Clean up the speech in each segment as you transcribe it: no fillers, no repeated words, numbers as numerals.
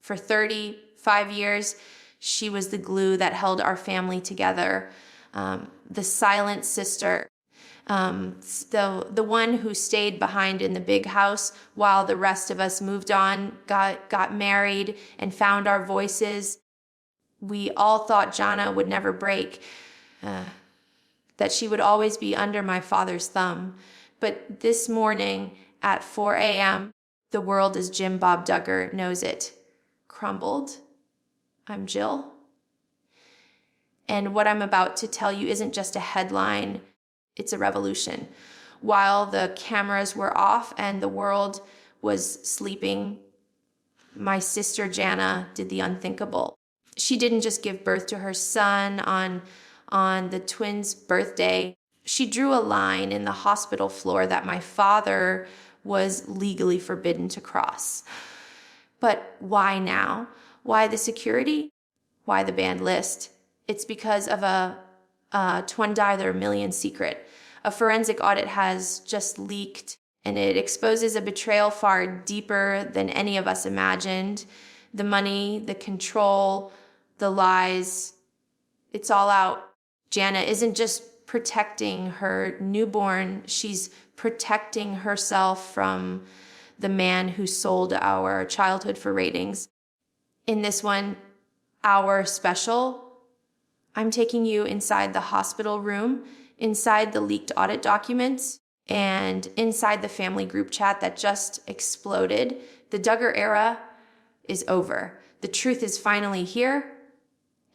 For 35 years, she was the glue that held our family together, the silent sister, the one who stayed behind in the big house while the rest of us moved on, got married, and found our voices. We all thought Jana would never break, that she would always be under my father's thumb. But this morning at 4 a.m., the world as Jim Bob Duggar knows it crumbled. I'm Jill. And what I'm about to tell you isn't just a headline, it's a revolution. While the cameras were off and the world was sleeping, my sister Jana did the unthinkable. She didn't just give birth to her son on the twins' birthday. She drew a line in the hospital floor that my father was legally forbidden to cross. But why now? Why the security? Why the banned list? It's because of a $20 million secret. A forensic audit has just leaked, and it exposes a betrayal far deeper than any of us imagined. The money, the control, the lies, it's all out. Jana isn't just protecting her newborn, she's protecting herself from the man who sold our childhood for ratings. In this one, our special, I'm taking you inside the hospital room, inside the leaked audit documents, and inside the family group chat that just exploded. The Duggar era is over. The truth is finally here.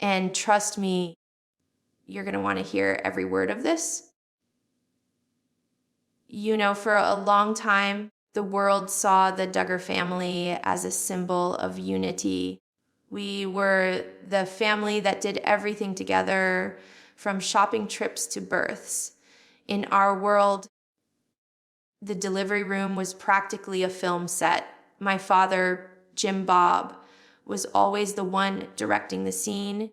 And trust me, you're going to want to hear every word of this. You know, for a long time, the world saw the Duggar family as a symbol of unity. We were the family that did everything together, from shopping trips to births. In our world, the delivery room was practically a film set. My father, Jim Bob, was always the one directing the scene,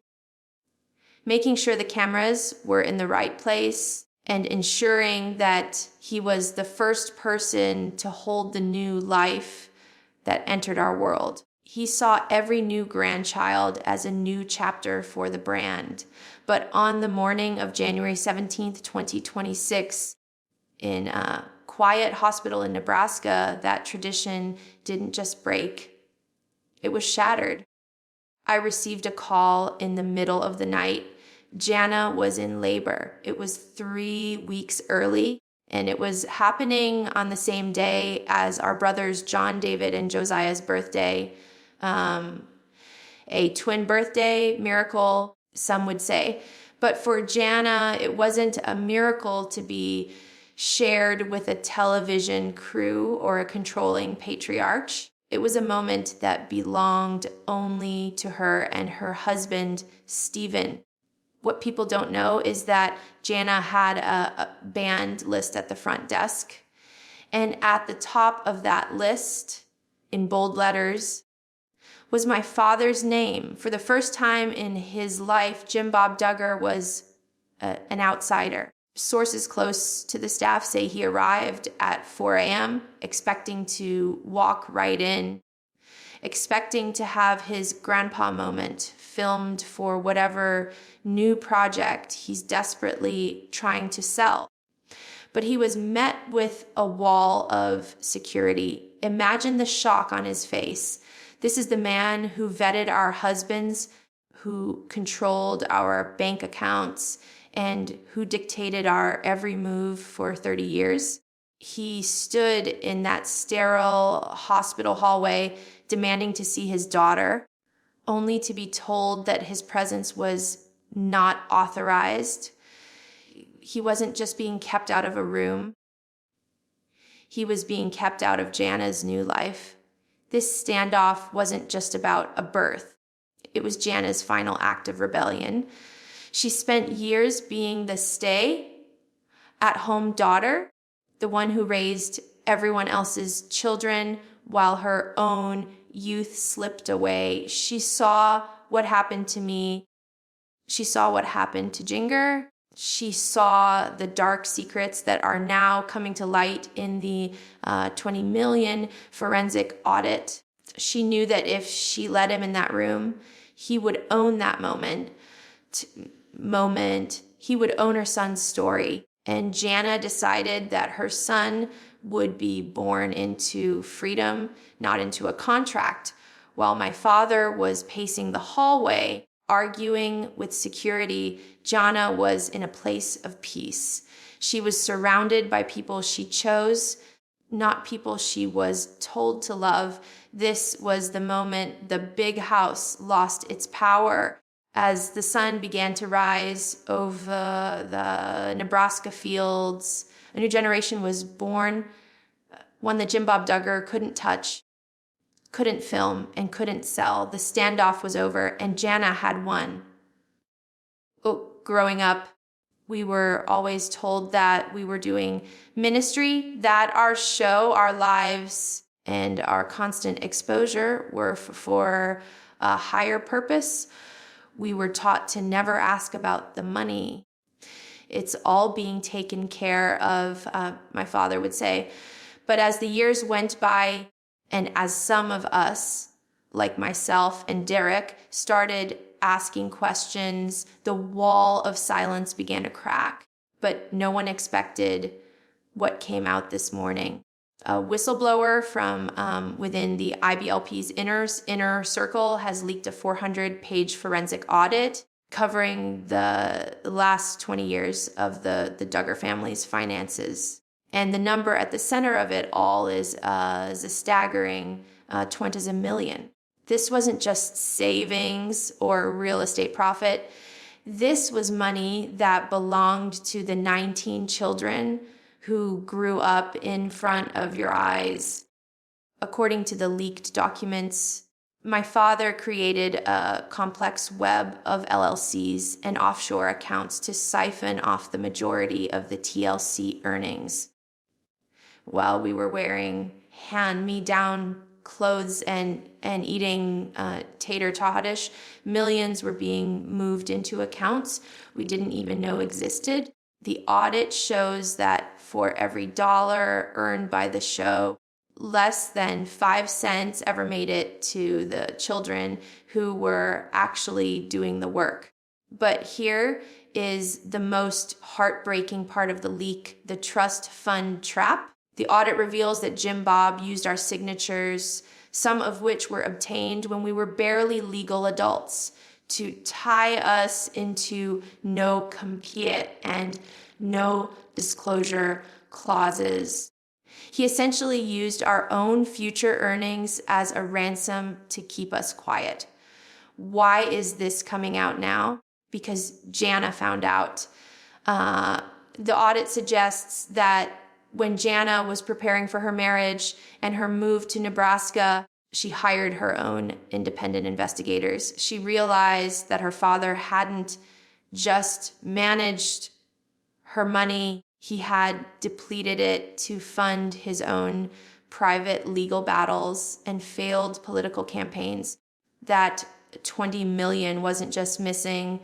making sure the cameras were in the right place, and ensuring that he was the first person to hold the new life that entered our world. He saw every new grandchild as a new chapter for the brand. But on the morning of January 17th, 2026, in a quiet hospital in Nebraska, that tradition didn't just break, it was shattered. I received a call in the middle of the night. Jana was in labor. It was 3 weeks early, and it was happening on the same day as our brothers John, David, and Josiah's birthday. A twin birthday miracle, some would say. But for Jana, it wasn't a miracle to be shared with a television crew or a controlling patriarch. It was a moment that belonged only to her and her husband, Stephen. What people don't know is that Jana had a banned list at the front desk. And at the top of that list, in bold letters, was my father's name. For the first time in his life, Jim Bob Duggar was an outsider. Sources close to the staff say he arrived at 4 a.m., expecting to walk right in, expecting to have his grandpa moment filmed for whatever new project he's desperately trying to sell. But he was met with a wall of security. Imagine the shock on his face. This is the man who vetted our husbands, who controlled our bank accounts, and who dictated our every move for 30 years. He stood in that sterile hospital hallway demanding to see his daughter, only to be told that his presence was not authorized. He wasn't just being kept out of a room. He was being kept out of Jana's new life. This standoff wasn't just about a birth. It was Jana's final act of rebellion. She spent years being the stay-at-home daughter, the one who raised everyone else's children while her own youth slipped away. She saw what happened to me. She saw what happened to Jinger. She saw the dark secrets that are now coming to light in the 20 million forensic audit. She knew that if she let him in that room, he would own that moment. He would own her son's story. And Jana decided that her son would be born into freedom, not into a contract. While my father was pacing the hallway, arguing with security, Jana was in a place of peace. She was surrounded by people she chose, not people she was told to love. This was the moment the big house lost its power. As the sun began to rise over the Nebraska fields, a new generation was born, one that Jana Duggar couldn't touch, couldn't film, and couldn't sell. The standoff was over, and Jana had won. Growing up, we were always told that we were doing ministry, that our show, our lives, and our constant exposure were for a higher purpose. We were taught to never ask about the money. It's all being taken care of, my father would say. But as the years went by, and as some of us, like myself and Derek, started asking questions, the wall of silence began to crack. But no one expected what came out this morning. A whistleblower from within the IBLP's inner circle has leaked a 400-page forensic audit covering the last 20 years of the Duggar family's finances. And the number at the center of it all is a staggering 20 million. This wasn't just savings or real estate profit. This was money that belonged to the 19 children who grew up in front of your eyes. According to the leaked documents, my father created a complex web of LLCs and offshore accounts to siphon off the majority of the TLC earnings. While we were wearing hand-me-down clothes and eating tater tahadish, millions were being moved into accounts we didn't even know existed. The audit shows that for every dollar earned by the show, less than 5 cents ever made it to the children who were actually doing the work. But here is the most heartbreaking part of the leak, the trust fund trap. The audit reveals that Jim Bob used our signatures, some of which were obtained when we were barely legal adults, to tie us into no compete and no disclosure clauses. He essentially used our own future earnings as a ransom to keep us quiet. Why is this coming out now? Because Jana found out. The audit suggests that when Jana was preparing for her marriage and her move to Nebraska, she hired her own independent investigators. She realized that her father hadn't just managed her money, he had depleted it to fund his own private legal battles and failed political campaigns. That 20 million wasn't just missing,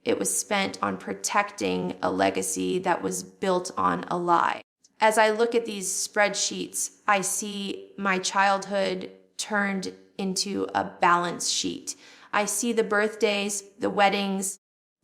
it was spent on protecting a legacy that was built on a lie. As I look at these spreadsheets, I see my childhood turned into a balance sheet. I see the birthdays, the weddings,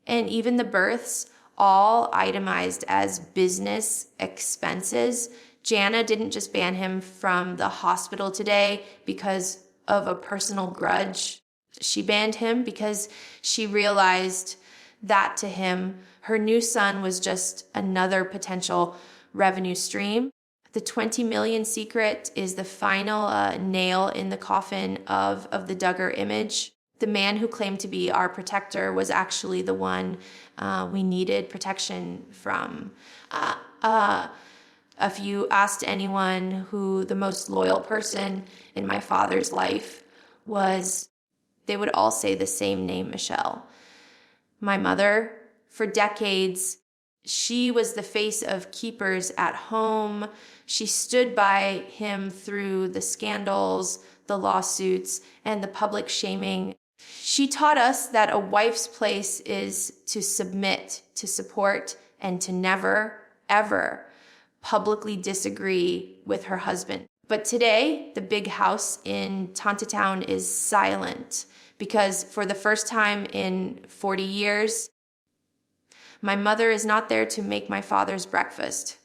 and even the births all itemized as business expenses. Jana didn't just ban him from the hospital today because of a personal grudge. She banned him because she realized that to him, her new son was just another potential revenue stream. The 20 million secret is the final nail in the coffin of the Duggar image. The man who claimed to be our protector was actually the one we needed protection from. If you asked anyone who the most loyal person in my father's life was, they would all say the same name, Michelle. My mother, for decades, she was the face of keepers at home. She stood by him through the scandals, the lawsuits, and the public shaming. She taught us that a wife's place is to submit, to support, and to never, ever publicly disagree with her husband. But today, the big house in Tontatown is silent because for the first time in 40 years, my mother is not there to make my father's breakfast.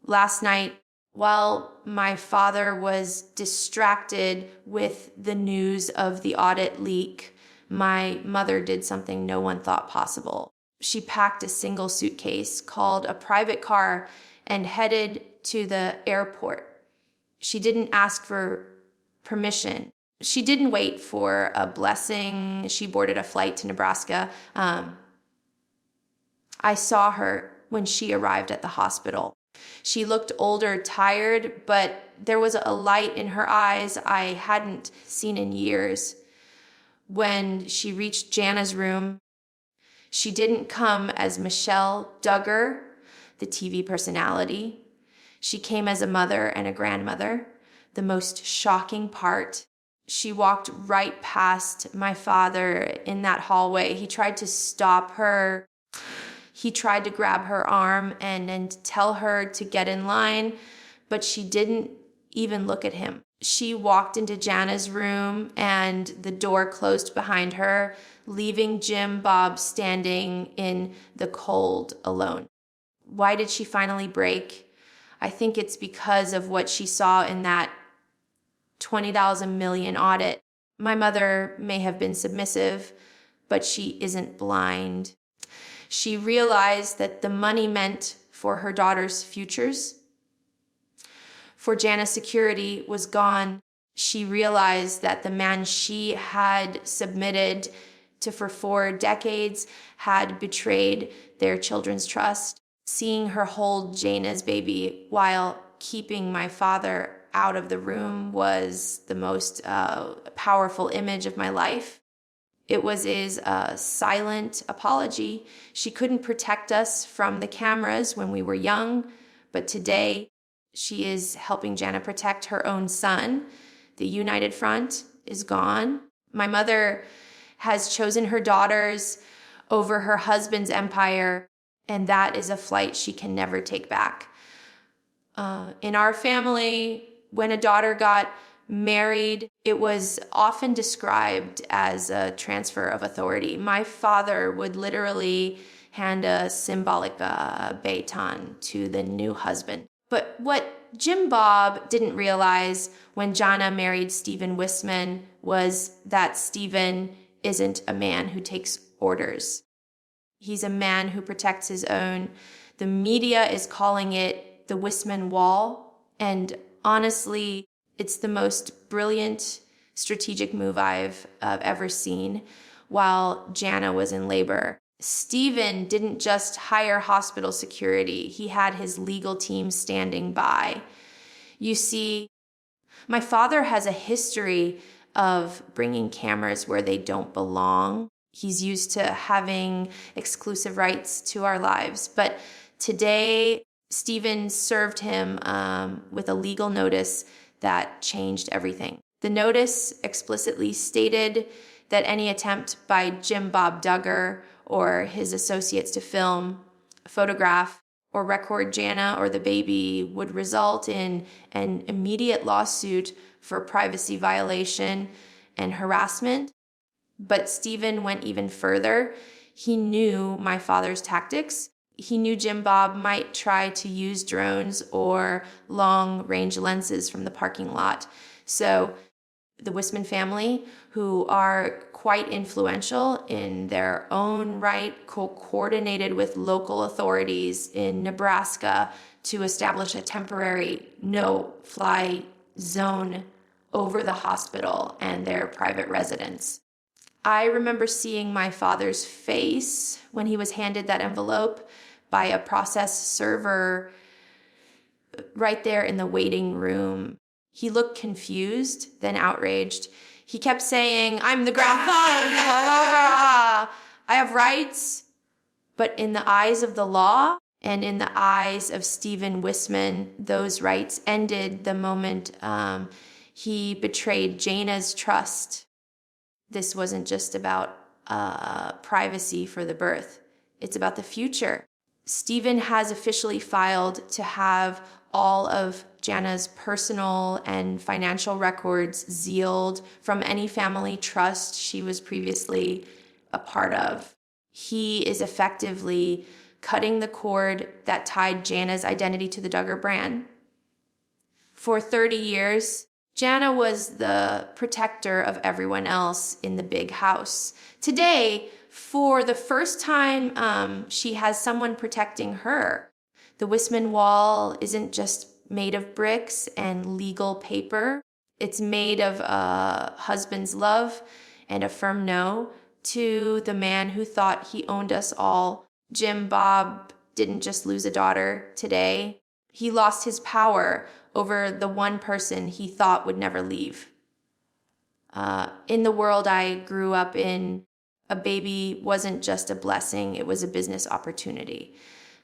Last night, while my father was distracted with the news of the audit leak, my mother did something no one thought possible. She packed a single suitcase, called a private car, and headed to the airport. She didn't ask for permission. She didn't wait for a blessing. She boarded a flight to Nebraska. I saw her when she arrived at the hospital. She looked older, tired, but there was a light in her eyes I hadn't seen in years. When she reached Jana's room, she didn't come as Michelle Duggar, the TV personality. She came as a mother and a grandmother. The most shocking part, she walked right past my father in that hallway. He tried to stop her. He tried to grab her arm and tell her to get in line, but she didn't even look at him. She walked into Jana's room and the door closed behind her, leaving Jim Bob standing in the cold alone. Why did she finally break? I think it's because of what she saw in that $20 million audit. My mother may have been submissive, but she isn't blind. She realized that the money meant for her daughter's futures. For Jana's security was gone. She realized that the man she had submitted to for 4 decades had betrayed their children's trust. Seeing her hold Jana's baby while keeping my father out of the room was the most powerful image of my life. It was his silent apology. She couldn't protect us from the cameras when we were young, but today she is helping Jana protect her own son. The United Front is gone. My mother has chosen her daughters over her husband's empire, and that is a flight she can never take back. In our family, when a daughter got married, it was often described as a transfer of authority. My father would literally hand a symbolic baton to the new husband. But what Jim Bob didn't realize when Jana married Stephen Wisman was that Stephen isn't a man who takes orders. He's a man who protects his own. The media is calling it the Wisman Wall, and honestly, it's the most brilliant strategic move I've ever seen while Jana was in labor. Stephen didn't just hire hospital security. He had his legal team standing by. You see, my father has a history of bringing cameras where they don't belong. He's used to having exclusive rights to our lives. But today, Stephen served him with a legal notice that changed everything. The notice explicitly stated that any attempt by Jim Bob Duggar or his associates to film, photograph, or record Jana or the baby would result in an immediate lawsuit for privacy violation and harassment. But Stephen went even further. He knew my father's tactics. He knew Jim Bob might try to use drones or long-range lenses from the parking lot. So the Wisman family, who are quite influential in their own right, coordinated with local authorities in Nebraska to establish a temporary no-fly zone over the hospital and their private residence. I remember seeing my father's face when he was handed that envelope by a process server right there in the waiting room. He looked confused, then outraged. He kept saying, "I'm the grandfather. I have rights." But in the eyes of the law and in the eyes of Stephen Wisman, those rights ended the moment he betrayed Jana's trust. This wasn't just about privacy for the birth. It's about the future. Stephen has officially filed to have all of Jana's personal and financial records sealed from any family trust she was previously a part of. He is effectively cutting the cord that tied Jana's identity to the Duggar brand. For 30 years, Jana was the protector of everyone else in the big house. Today, for the first time, she has someone protecting her. The Wisman wall isn't just made of bricks and legal paper. It's made of a husband's love and a firm no to the man who thought he owned us all. Jim Bob didn't just lose a daughter today. He lost his power over the one person he thought would never leave. In the world I grew up in, a baby wasn't just a blessing, it was a business opportunity.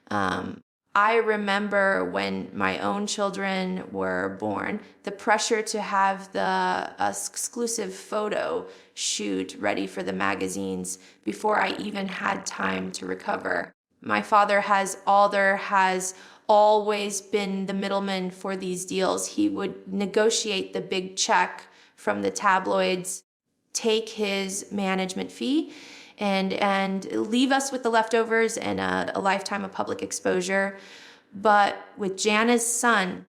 I remember when my own children were born, the pressure to have the exclusive photo shoot ready for the magazines before I even had time to recover. My father has always been the middleman for these deals. He would negotiate the big check from the tabloids, take his management fee, and leave us with the leftovers and a lifetime of public exposure. But with Jana's son,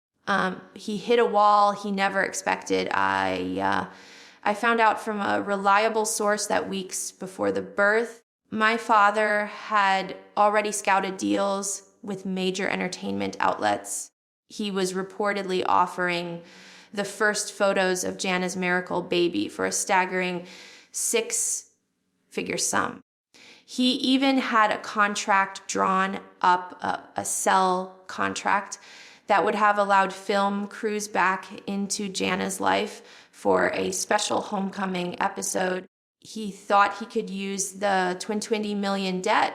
he hit a wall he never expected. I found out from a reliable source that weeks before the birth, my father had already scouted deals with major entertainment outlets. He was reportedly offering the first photos of Jana's miracle baby for a staggering 6-figure sum. He even had a contract drawn up, a sell contract that would have allowed film crews back into Jana's life for a special homecoming episode. He thought he could use the $20 million debt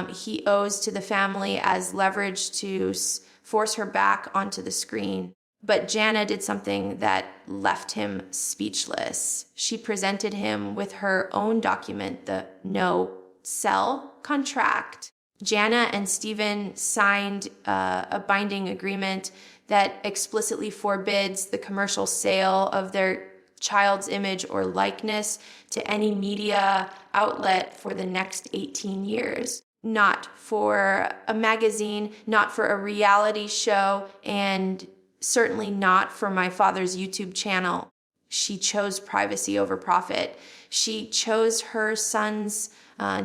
he owes to the family as leverage to force her back onto the screen. But Jana did something that left him speechless. She presented him with her own document, the no-sell contract. Jana and Stephen signed a binding agreement that explicitly forbids the commercial sale of their child's image or likeness to any media outlet for the next 18 years. Not for a magazine, not for a reality show, and certainly not for my father's YouTube channel. She chose privacy over profit. She chose her son's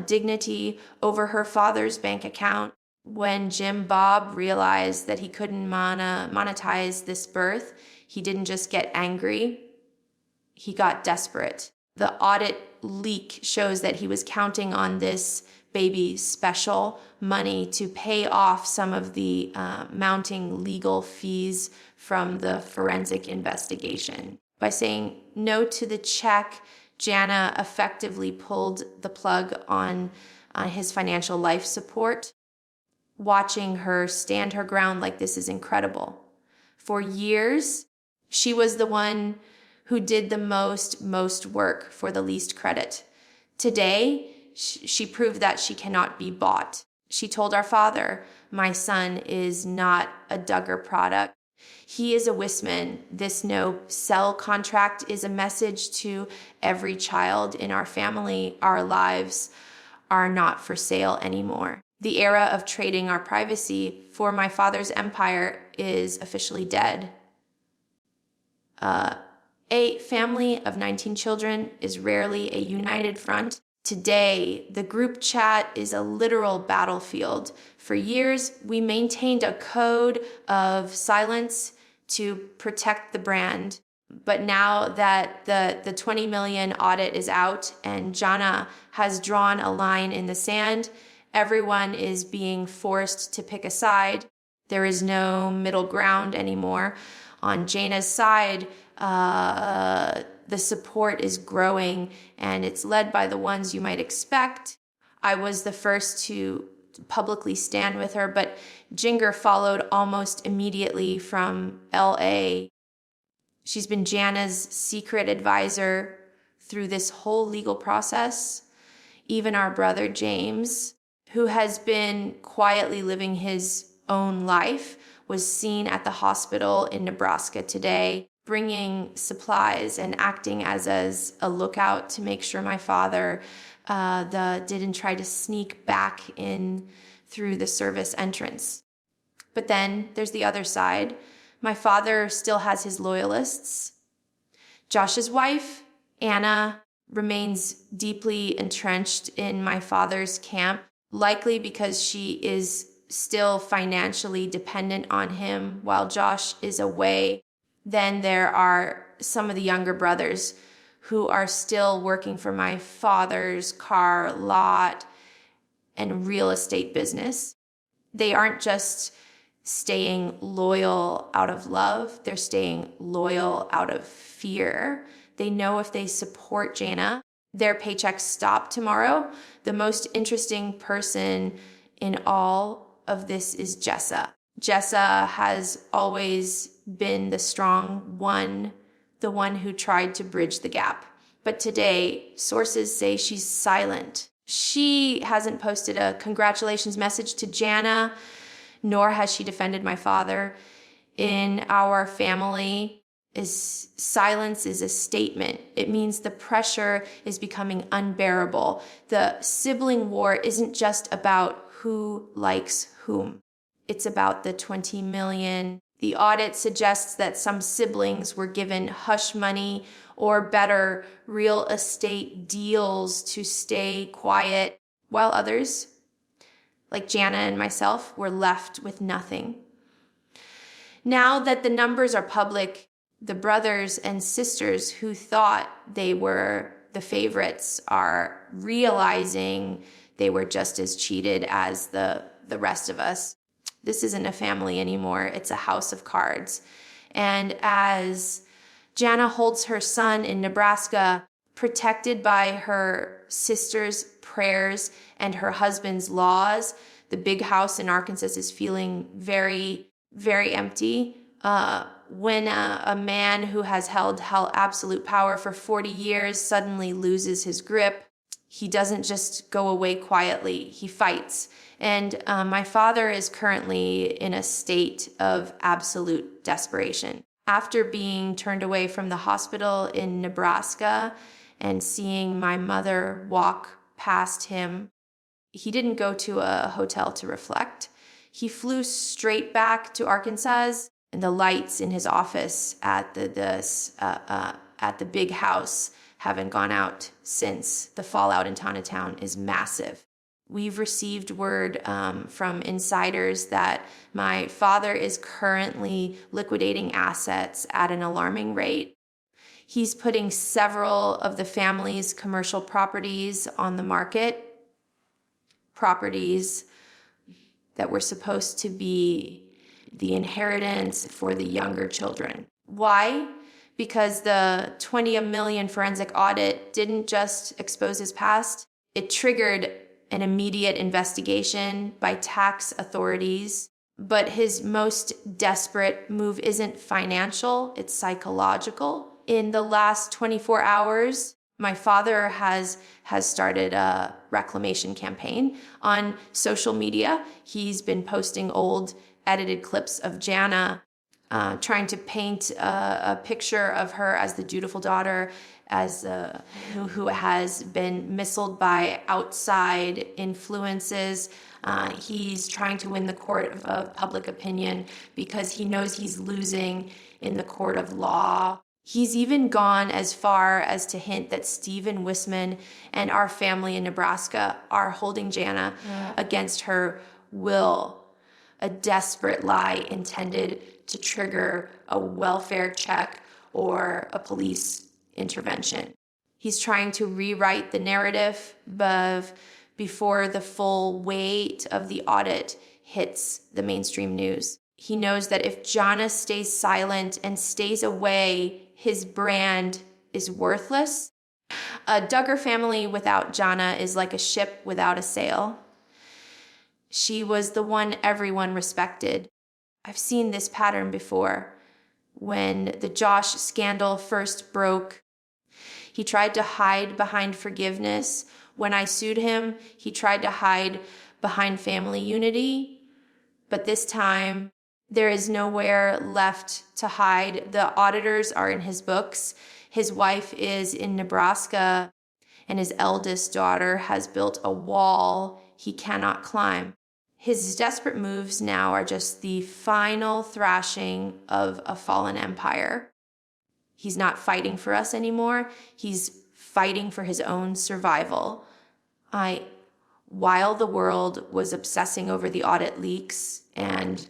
dignity over her father's bank account. When Jim Bob realized that he couldn't monetize this birth, he didn't just get angry, he got desperate. The audit leak shows that he was counting on this baby special money to pay off some of the mounting legal fees from the forensic investigation. By saying no to the check, Jana effectively pulled the plug on his financial life support. Watching her stand her ground like this is incredible. For years, she was the one who did the most work for the least credit. Today, she proved that she cannot be bought. She told our father, "My son is not a Duggar product. He is a Wisman. This no-sell contract is a message to every child in our family. Our lives are not for sale anymore. The era of trading our privacy for my father's empire is officially dead." A family of 19 children is rarely a united front. Today, the group chat is a literal battlefield. For years, we maintained a code of silence to protect the brand. But now that the 20 million audit is out and Jana has drawn a line in the sand, everyone is being forced to pick a side. There is no middle ground anymore. On Jana's side, the support is growing, and it's led by the ones you might expect. I was the first to publicly stand with her, but Jinger followed almost immediately from LA. She's been Jana's secret advisor through this whole legal process. Even our brother James, who has been quietly living his own life was seen at the hospital in Nebraska today, bringing supplies and acting as a lookout to make sure my father didn't try to sneak back in through the service entrance. But then there's the other side. My father still has his loyalists. Josh's wife, Anna, remains deeply entrenched in my father's camp, likely because she is still financially dependent on him while Josh is away. Then there are some of the younger brothers who are still working for my father's car lot and real estate business. They aren't just staying loyal out of love, they're staying loyal out of fear. They know if they support Jana, their paychecks stop tomorrow. The most interesting person in all of this is Jessa. Jessa has always been the strong one, the one who tried to bridge the gap. But today, sources say she's silent. She hasn't posted a congratulations message to Jana, nor has she defended my father. In our family, silence is a statement. It means the pressure is becoming unbearable. The sibling war isn't just about who likes whom. It's about the 20 million. The audit suggests that some siblings were given hush money or better real estate deals to stay quiet, while others, like Jana and myself, were left with nothing. Now that the numbers are public, the brothers and sisters who thought they were the favorites are realizing they were just as cheated as the rest of us. This isn't a family anymore. It's a house of cards. And as Jana holds her son in Nebraska, protected by her sister's prayers and her husband's laws, the big house in Arkansas is feeling very, very empty. When a man who has held absolute power for 40 years suddenly loses his grip, he doesn't just go away quietly. He fights. And my father is currently in a state of absolute desperation. After being turned away from the hospital in Nebraska and seeing my mother walk past him, he didn't go to a hotel to reflect. He flew straight back to Arkansas, and the lights in his office at the big house haven't gone out since. The fallout in Tanatown is massive. We've received word from insiders that my father is currently liquidating assets at an alarming rate. He's putting several of the family's commercial properties on the market, properties that were supposed to be the inheritance for the younger children. Why? Because the 20 million forensic audit didn't just expose his past, it triggered an immediate investigation by tax authorities. But his most desperate move isn't financial, it's psychological. In the last 24 hours, my father has started a reclamation campaign on social media. He's been posting old edited clips of Jana, trying to paint a picture of her as the dutiful daughter, as who has been missiled by outside influences. He's trying to win the court of public opinion because he knows he's losing in the court of law. He's even gone as far as to hint that Stephen Wisman and our family in Nebraska are holding Jana against her will, a desperate lie intended to trigger a welfare check or a police intervention. He's trying to rewrite the narrative before the full weight of the audit hits the mainstream news. He knows that if Jana stays silent and stays away, his brand is worthless. A Duggar family without Jana is like a ship without a sail. She was the one everyone respected. I've seen this pattern before. When the Josh scandal first broke, he tried to hide behind forgiveness. When I sued him, he tried to hide behind family unity. But this time, There is nowhere left to hide. The auditors are in his books. His wife is in Nebraska, and his eldest daughter has built a wall he cannot climb. His desperate moves now are just the final thrashing of a fallen empire. He's not fighting for us anymore. He's fighting for his own survival. While the world was obsessing over the audit leaks and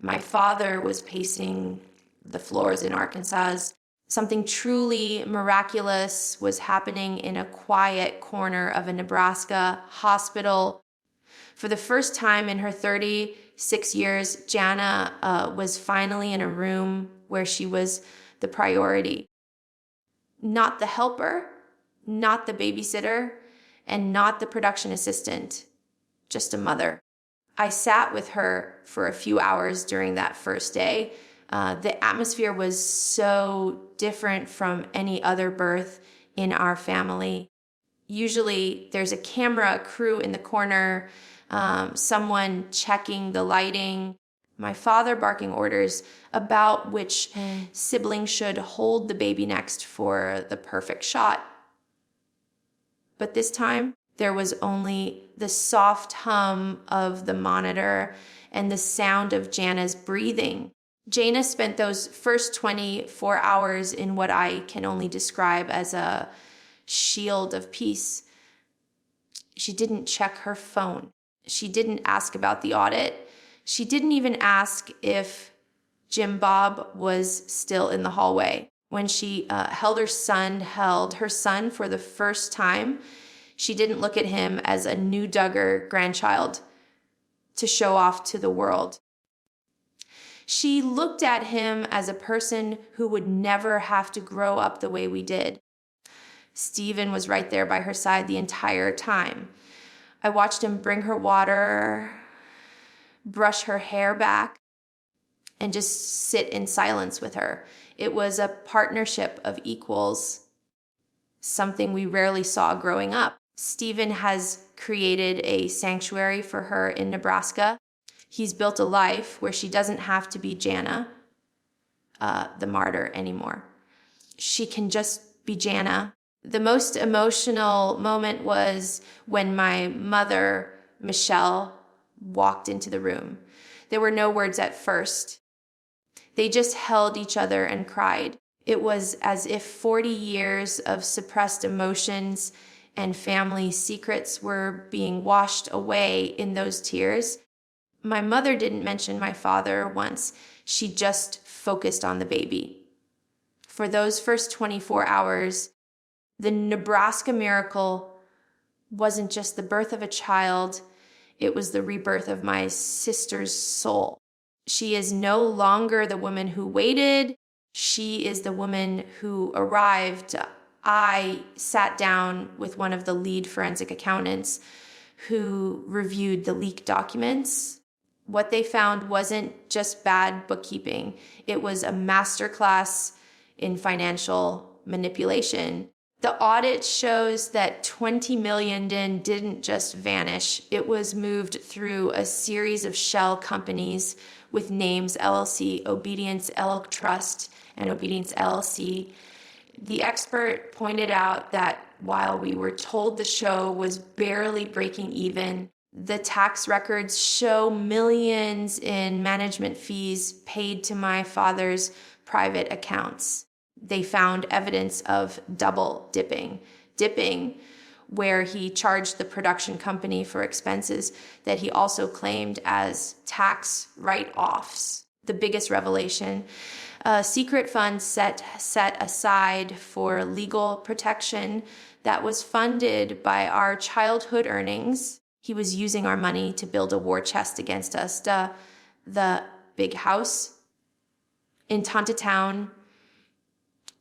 my father was pacing the floors in Arkansas, something truly miraculous was happening in a quiet corner of a Nebraska hospital. For the first time in her 36 years, Jana was finally in a room where she was the priority. Not the helper, not the babysitter, and not the production assistant, just a mother. I sat with her for a few hours during that first day. The atmosphere was so different from any other birth in our family. Usually there's a camera crew in the corner, someone checking the lighting, my father barking orders about which sibling should hold the baby next for the perfect shot. But this time, there was only the soft hum of the monitor and the sound of Jana's breathing. Jana spent those first 24 hours in what I can only describe as a shield of peace. She didn't check her phone. She didn't ask about the audit. She didn't even ask if Jim Bob was still in the hallway. When she held her son for the first time, she didn't look at him as a new Duggar grandchild to show off to the world. She looked at him as a person who would never have to grow up the way we did. Stephen was right there by her side the entire time. I watched him bring her water, brush her hair back, and just sit in silence with her. It was a partnership of equals, something we rarely saw growing up. Stephen has created a sanctuary for her in Nebraska. He's built a life where she doesn't have to be Jana, the martyr, anymore. She can just be Jana. The most emotional moment was when my mother, Michelle, walked into the room. There were no words at first. They just held each other and cried. It was as if 40 years of suppressed emotions and family secrets were being washed away in those tears. My mother didn't mention my father once. She just focused on the baby. For those first 24 hours, the Nebraska miracle wasn't just the birth of a child, it was the rebirth of my sister's soul. She is no longer the woman who waited. She is the woman who arrived. I sat down with one of the lead forensic accountants who reviewed the leak documents. What they found wasn't just bad bookkeeping. It was a masterclass in financial manipulation. The audit shows that $20 million didn't just vanish. It was moved through a series of shell companies with names LLC, Obedience L Trust, and Obedience LLC. The expert pointed out that while we were told the show was barely breaking even, the tax records show millions in management fees paid to my father's private accounts. They found evidence of double dipping where he charged the production company for expenses that he also claimed as tax write-offs. The biggest revelation, a secret fund set aside for legal protection that was funded by our childhood earnings. He was using our money to build a war chest against us. The big house in Town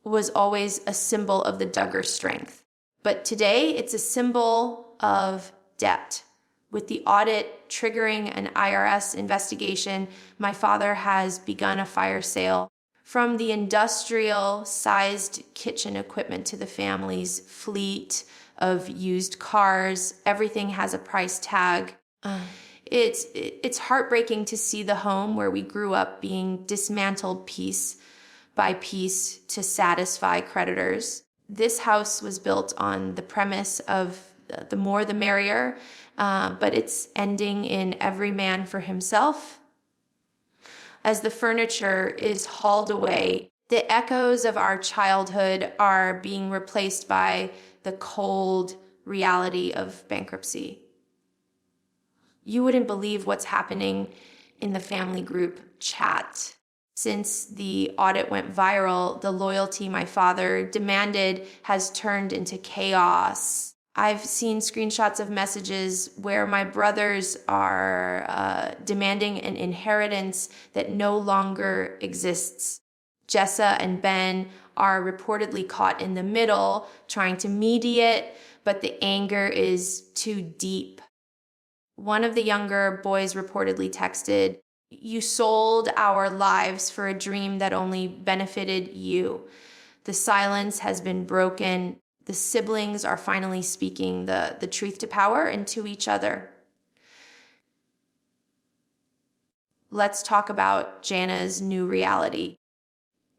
was always a symbol of the Duggar strength. But today, it's a symbol of debt. With the audit triggering an IRS investigation, my father has begun a fire sale. From the industrial-sized kitchen equipment to the family's fleet of used cars, everything has a price tag. It's heartbreaking to see the home where we grew up being dismantled piece by piece to satisfy creditors. This house was built on the premise of the more the merrier, but it's ending in every man for himself. As the furniture is hauled away, the echoes of our childhood are being replaced by the cold reality of bankruptcy. You wouldn't believe what's happening in the family group chat. Since the audit went viral, the loyalty my father demanded has turned into chaos. I've seen screenshots of messages where my brothers are demanding an inheritance that no longer exists. Jessa and Ben are reportedly caught in the middle, trying to mediate, but the anger is too deep. One of the younger boys reportedly texted, "You sold our lives for a dream that only benefited you. The silence has been broken. The siblings are finally speaking the truth to power and to each other." Let's talk about Jana's new reality.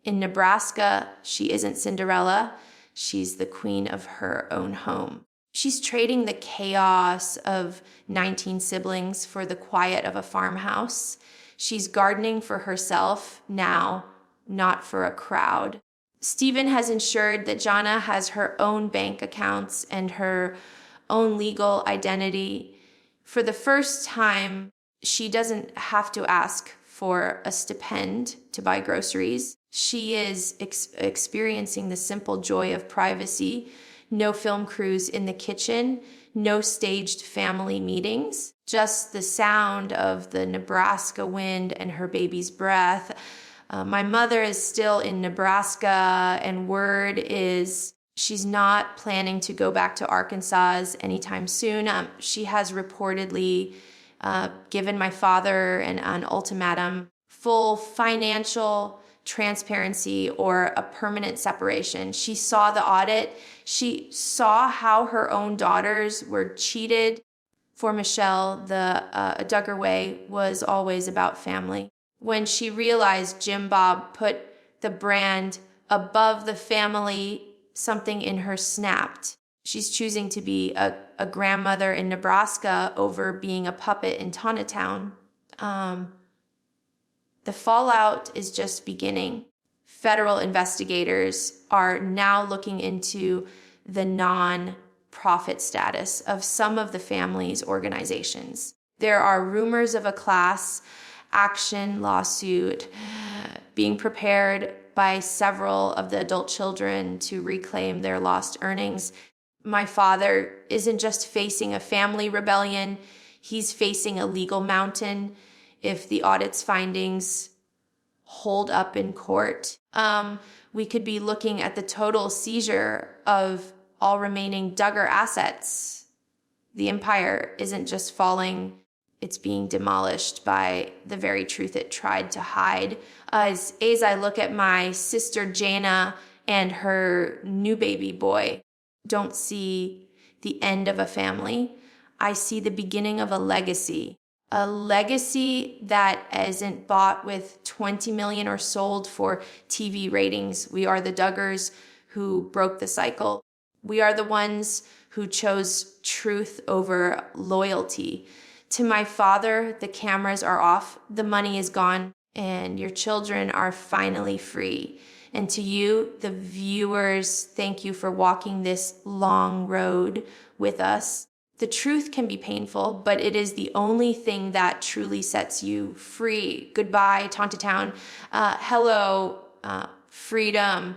In Nebraska, she isn't Cinderella. She's the queen of her own home. She's trading the chaos of 19 siblings for the quiet of a farmhouse. She's gardening for herself now, not for a crowd. Stephen has ensured that Jana has her own bank accounts and her own legal identity. For the first time, she doesn't have to ask for a stipend to buy groceries. She is experiencing the simple joy of privacy. No film crews in the kitchen, no staged family meetings, just the sound of the Nebraska wind and her baby's breath. My mother is still in Nebraska, and word is she's not planning to go back to Arkansas anytime soon. She has reportedly given my father an ultimatum: full financial transparency or a permanent separation. She saw the audit. She saw how her own daughters were cheated. For Michelle, the Duggar way was always about family. When she realized Jim Bob put the brand above the family, something in her snapped. She's choosing to be a grandmother in Nebraska over being a puppet in Tonatown. The fallout is just beginning. Federal investigators are now looking into the non-profit status of some of the family's organizations. There are rumors of a class action lawsuit being prepared by several of the adult children to reclaim their lost earnings. My father isn't just facing a family rebellion, he's facing a legal mountain if the audit's findings hold up in court. We could be looking at the total seizure of all remaining Duggar assets. The empire isn't just falling, it's being demolished by the very truth it tried to hide. As I look at my sister Jana and her new baby boy, don't see the end of a family. I see the beginning of a legacy that isn't bought with 20 million or sold for TV ratings. We are the Duggars who broke the cycle. We are the ones who chose truth over loyalty. To my father, the cameras are off, the money is gone, and your children are finally free. And to you, the viewers, thank you for walking this long road with us. The truth can be painful, but it is the only thing that truly sets you free. Goodbye, Tontatown. Hello, freedom.